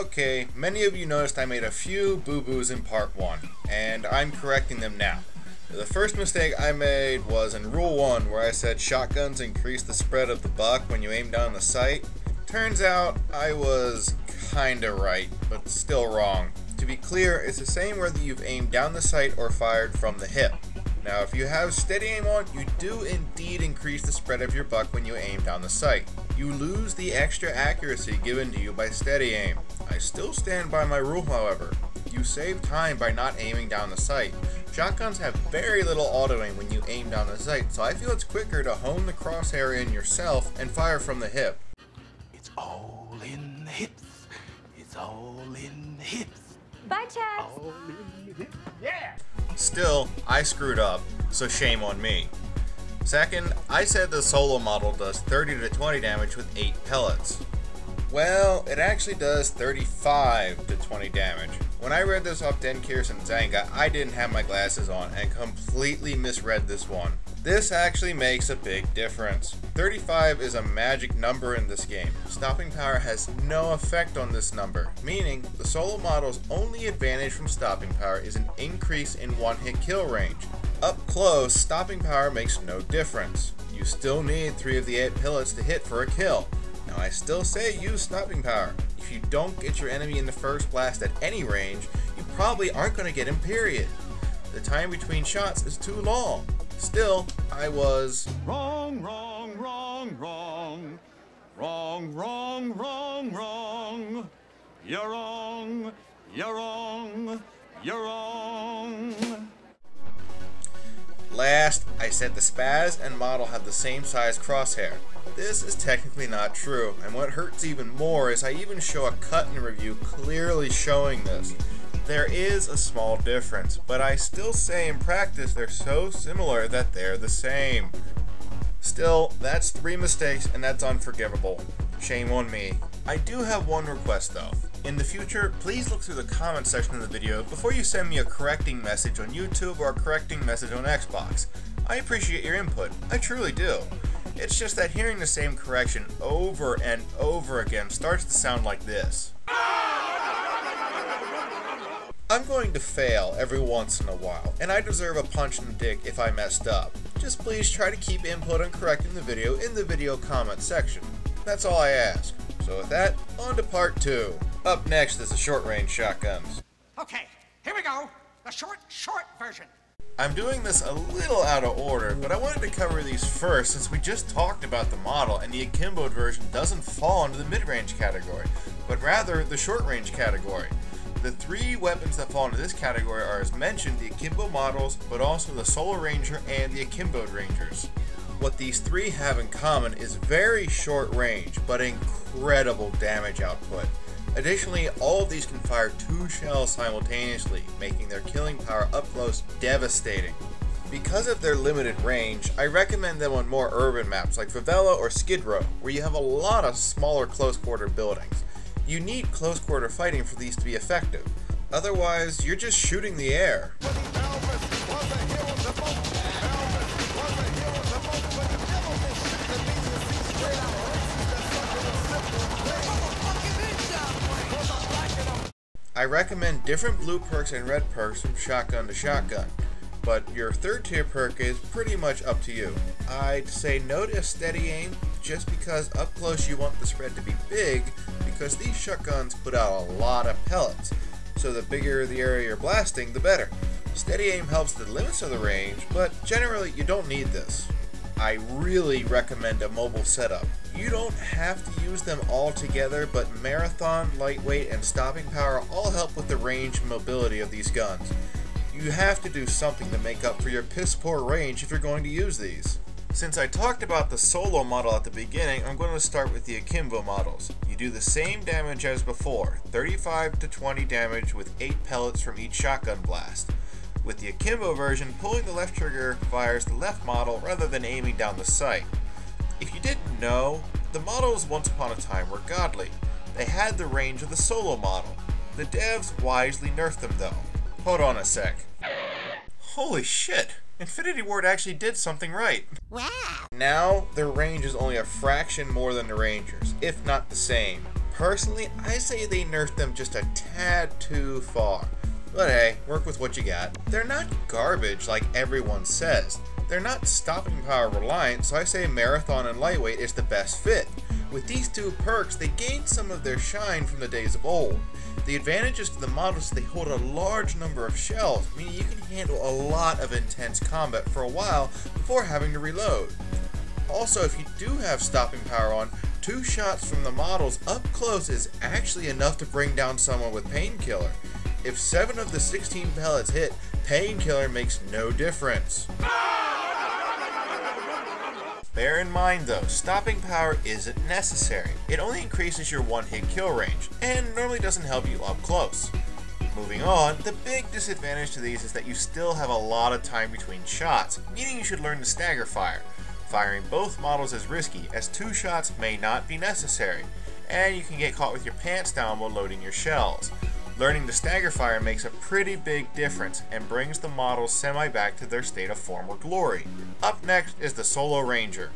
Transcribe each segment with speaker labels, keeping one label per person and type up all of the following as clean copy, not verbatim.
Speaker 1: Okay, many of you noticed I made a few boo-boos in part 1, and I'm correcting them now. The first mistake I made was in Rule 1, where I said shotguns increase the spread of the buck when you aim down the sight. Turns out I was kinda right, but still wrong. To be clear, it's the same whether you've aimed down the sight or fired from the hip. Now, if you have steady aim on, you do indeed increase the spread of your buck when you aim down the sight. You lose the extra accuracy given to you by steady aim. I still stand by my rule, however. You save time by not aiming down the sight. Shotguns have very little auto aim when you aim down the sight, so I feel it's quicker to hone the crosshair in yourself and fire from the hip.
Speaker 2: It's all in the hips. It's all in the hips.
Speaker 3: Bye, Chad.
Speaker 2: All in the hips. Yeah!
Speaker 1: Still, I screwed up, so shame on me. Second, I said the solo model does 30 to 20 damage with 8 pellets. Well, it actually does 35 to 20 damage. When I read this off Denkir's and Zanga, I didn't have my glasses on and completely misread this one. This actually makes a big difference. 35 is a magic number in this game. Stopping power has no effect on this number, meaning the solo model's only advantage from stopping power is an increase in one-hit kill range. Up close, stopping power makes no difference. You still need 3 of the 8 pellets to hit for a kill. Now I still say use stopping power. If you don't get your enemy in the first blast at any range, you probably aren't going to get him, period. The time between shots is too long. Still, I was
Speaker 2: Wrong, wrong, wrong, wrong. Wrong, wrong, wrong, wrong. You're wrong, you're wrong, you're wrong.
Speaker 1: Last, I said the spaz and model have the same size crosshair. This is technically not true, and what hurts even more is I even show a cut in review clearly showing this. There is a small difference, but I still say in practice they're so similar that they're the same. Still, that's 3 mistakes and that's unforgivable. Shame on me. I do have one request though. In the future, please look through the comment section of the video before you send me a correcting message on YouTube or a correcting message on Xbox. I appreciate your input, I truly do. It's just that hearing the same correction over and over again starts to sound like this. I'm going to fail every once in a while, and I deserve a punch in the dick if I messed up. Just please try to keep input on correcting the video in the video comment section. That's all I ask. So with that, on to part 2. Up next is the short-range shotguns.
Speaker 4: Okay, here we go. The short version.
Speaker 1: I'm doing this a little out of order, but I wanted to cover these first since we just talked about the model and the akimboed version doesn't fall into the mid-range category, but rather the short-range category. The 3 weapons that fall into this category are, as mentioned, the akimbo models, but also the Solo Ranger and the akimboed Rangers. What these 3 have in common is very short range, but incredible damage output. Additionally, all of these can fire 2 shells simultaneously, making their killing power up close devastating. Because of their limited range, I recommend them on more urban maps like Favela or Skid Row, where you have a lot of smaller close-quarter buildings. You need close-quarter fighting for these to be effective. Otherwise, you're just shooting the air. I recommend different blue perks and red perks from shotgun to shotgun, but your 3rd tier perk is pretty much up to you. I'd say no to steady aim just because up close you want the spread to be big, because these shotguns put out a lot of pellets, so the bigger the area you're blasting, the better. Steady aim helps the limits of the range, but generally you don't need this. I really recommend a mobile setup. You don't have to use them all together, but marathon, lightweight, and stopping power all help with the range and mobility of these guns. You have to do something to make up for your piss poor range if you're going to use these. Since I talked about the solo model at the beginning, I'm going to start with the akimbo models. You do the same damage as before, 35 to 20 damage with 8 pellets from each shotgun blast. With the akimbo version, pulling the left trigger fires the left model rather than aiming down the sight. If you didn't know, the models once upon a time were godly. They had the range of the solo model. The devs wisely nerfed them though. Hold on a sec. Holy shit! Infinity Ward actually did something right.
Speaker 3: Wow.
Speaker 1: Now, their range is only a fraction more than the Rangers, if not the same. Personally, I say they nerfed them just a tad too far. But hey, work with what you got. They're not garbage like everyone says. They're not stopping power reliant, so I say Marathon and Lightweight is the best fit. With these two perks, they gained some of their shine from the days of old. The advantages to the models is they hold a large number of shells, meaning you can handle a lot of intense combat for a while before having to reload. Also, if you do have stopping power on, 2 shots from the models up close is actually enough to bring down someone with Painkiller. If 7 of the 16 pellets hit, Painkiller makes no difference. Bear in mind though, stopping power isn't necessary. It only increases your one-hit kill range, and normally doesn't help you up close. Moving on, the big disadvantage to these is that you still have a lot of time between shots, meaning you should learn to stagger fire. Firing both models is risky, as 2 shots may not be necessary, and you can get caught with your pants down while loading your shells. Learning to stagger fire makes a pretty big difference and brings the models semi back to their state of former glory. Up next is the Solo Ranger.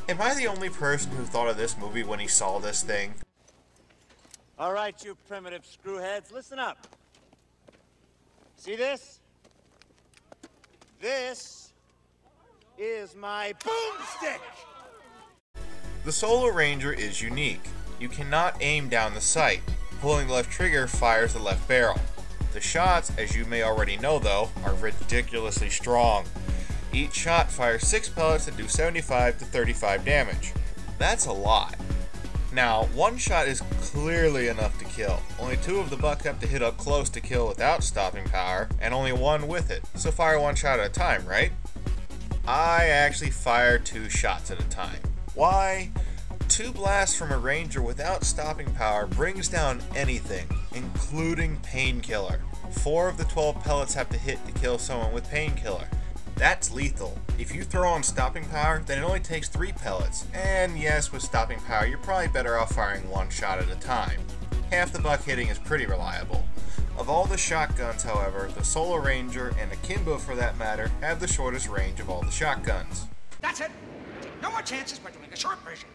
Speaker 1: Am I the only person who thought of this movie when he saw this thing?
Speaker 3: Alright, you primitive screwheads, listen up. See this? This is my boomstick!
Speaker 1: The Solo Ranger is unique. You cannot aim down the sight. Pulling the left trigger fires the left barrel. The shots, as you may already know though, are ridiculously strong. Each shot fires 6 pellets that do 75 to 35 damage. That's a lot. Now, 1 shot is clearly enough to kill. Only 2 of the buck have to hit up close to kill without stopping power, and only 1 with it. So fire 1 shot at a time, right? I actually fire 2 shots at a time. Why? 2 blasts from a ranger without stopping power brings down anything, including Painkiller. 4 of the 12 pellets have to hit to kill someone with Painkiller. That's lethal. If you throw on stopping power, then it only takes 3 pellets, and yes, with stopping power you're probably better off firing 1 shot at a time. Half the buck hitting is pretty reliable. Of all the shotguns, however, the Solo Ranger, and Akimbo for that matter, have the shortest range of all the shotguns.
Speaker 4: That's it. No more chances. We're doing a short version.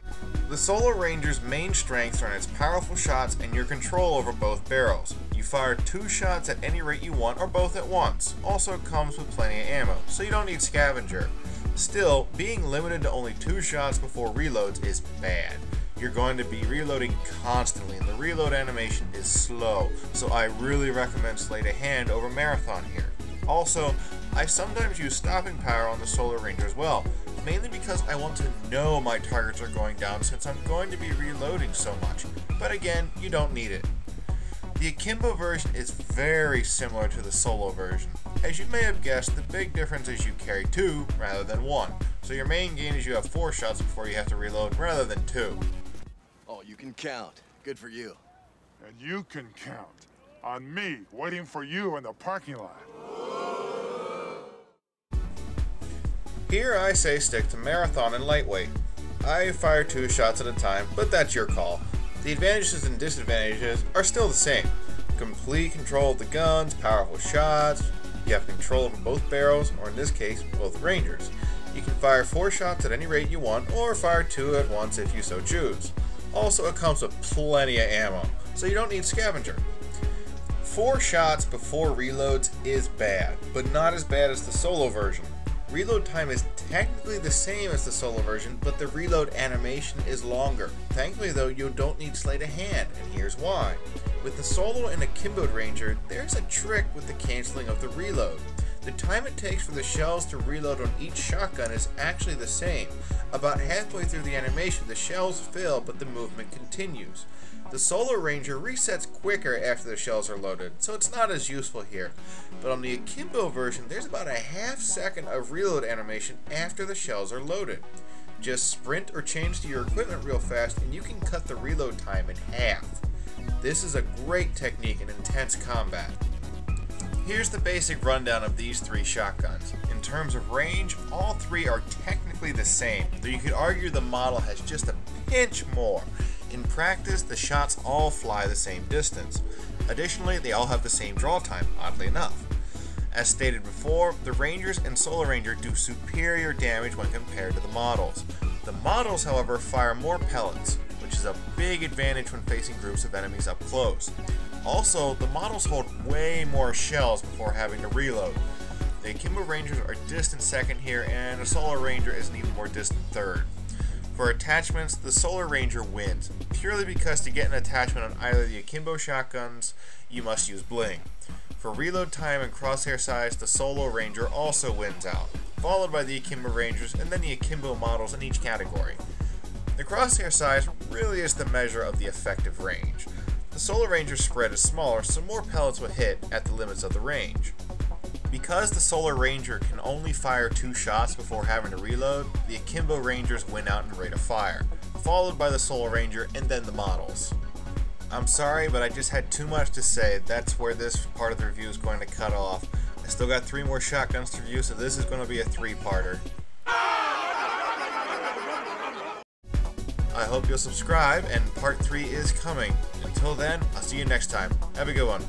Speaker 1: The Solo Ranger's main strengths are in its powerful shots and your control over both barrels. You fire 2 shots at any rate you want or both at once. Also it comes with plenty of ammo, so you don't need scavenger. Still, being limited to only 2 shots before reloads is bad. You're going to be reloading constantly and the reload animation is slow, so I really recommend Sleight of Hand over Marathon here. Also, I sometimes use stopping power on the Solo Ranger as well, mainly because I want to know my targets are going down since I'm going to be reloading so much, but again, you don't need it. The Akimbo version is very similar to the Solo version. As you may have guessed, the big difference is you carry 2 rather than 1, so your main gain is you have 4 shots before you have to reload rather than 2.
Speaker 5: Oh, you can count. Good for you.
Speaker 6: And you can count on me waiting for you in the parking lot.
Speaker 1: Here I say stick to Marathon and Lightweight. I fire 2 shots at a time, but that's your call. The advantages and disadvantages are still the same. Complete control of the guns, powerful shots, you have control over both barrels, or in this case, both Rangers. You can fire 4 shots at any rate you want, or fire 2 at once if you so choose. Also, it comes with plenty of ammo, so you don't need scavenger. 4 shots before reloads is bad, but not as bad as the Solo version. Reload time is technically the same as the Solo version, but the reload animation is longer. Thankfully though, you don't need Sleight of Hand, and here's why. With the Solo and Akimbo Ranger, there's a trick with the canceling of the reload. The time it takes for the shells to reload on each shotgun is actually the same. About halfway through the animation, the shells fill, but the movement continues. The Solo Ranger resets quicker after the shells are loaded, so it's not as useful here. But on the Akimbo version, there's about a half second of reload animation after the shells are loaded. Just sprint or change to your equipment real fast and you can cut the reload time in half. This is a great technique in intense combat. Here's the basic rundown of these 3 shotguns. In terms of range, all 3 are technically the same, though you could argue the model has just a pinch more. In practice, the shots all fly the same distance. Additionally, they all have the same draw time, oddly enough. As stated before, the Rangers and Solo Ranger do superior damage when compared to the models. The models, however, fire more pellets, which is is a big advantage when facing groups of enemies up close. Also, the models hold way more shells before having to reload. The Akimbo Rangers are distant second here, and the Solar Ranger is an even more distant third. For attachments, the Solar Ranger wins, purely because to get an attachment on either the Akimbo shotguns, you must use Bling. For reload time and crosshair size, the Solo Ranger also wins out, followed by the Akimbo Rangers and then the Akimbo models in each category. The crosshair size really is the measure of the effective range. The Solar Ranger spread is smaller, so more pellets will hit at the limits of the range. Because the Solar Ranger can only fire 2 shots before having to reload, the Akimbo Rangers win out in rate of fire, followed by the Solar Ranger and then the models. I'm sorry, but I just had too much to say. That's where this part of the review is going to cut off. I still got 3 more shotguns to review, so this is going to be a 3-parter. I hope you'll subscribe, and part 3 is coming. Until then, I'll see you next time. Have a good one.